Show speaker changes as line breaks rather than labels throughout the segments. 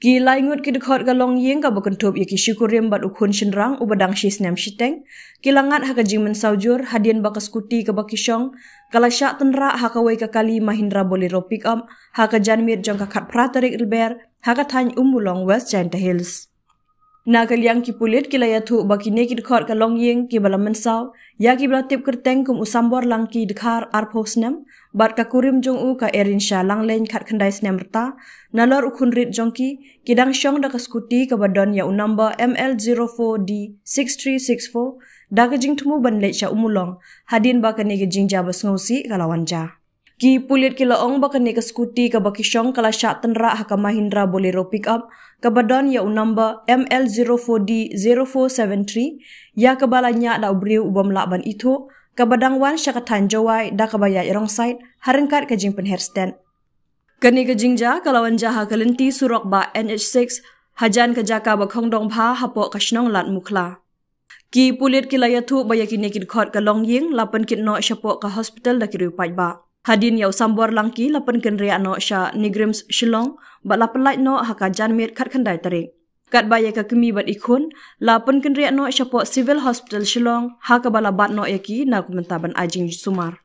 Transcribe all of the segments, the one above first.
Ki laingut ki dekhot ka long yeng ka bakentup ya ki syukurim bat ukun shenrang ubadang shis nem shiteng. Ki langat haka jing mensaujur hadian baka skuti ka bakishong. Kala syak tenra haka wai ka kali Mahindra Bolero pick up. Haka janmir jong ka khat pratarik ilber. Haka tany umulong West Giant Hills. Na kaliang ki pulit ki layatu bakine ki dekhot ka long yeng ki bala mensau. Ya ki bala tip kerteng kum usambor lang ki dekhar arpos nem. Bat ka kurim jong u ka erin sya lang len khat khandai snem rta. Nalor ukun rit jong ki kidang syong da ka skuti ka badon ya unamba ML04D6364 da ka jing tumu ban let sya umulong hadin ba ka ni ka jing jabas ngosi kalawan ja. Ki pulit ki laong ba ka ni ka skuti ka bakisyong kala sya tenra haka Mahindra Bolero pick up ka badon ya unamba ML04D0473 ya ka balanya da ubriu ubam lakban itu ka badang wan sya ka tan jawai da ka bayat rong side harengkat ka jing penhersten. Kani ka jingja kalawan jaha kalenti surok ba NH6 hajan ka jaka ba khongdong pha hapo ka shnong lat mukla. Ki pulit ki layatu ba yakini ki khot ka long ying lapan kit no syapo ka hospital da ki rupai ba. Hadin yaw sambor langki lapan ken ria no sya Nigrims Shillong ba lapan light no haka janmit khat khandai tarik. Kat ba ka kemi bat ikun lapan ken ria no syapo Civil Hospital Shillong haka bala bat no yaki na kumentaban ajing sumar.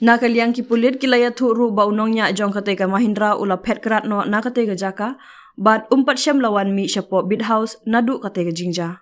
Na kaliang ki pulit ki layatu ru ba unongnya jong kate ka Mahindra ula pet kerat no na kate ka jaka bat umpat syam lawan mi syapo bit house nadu kate ka jingja.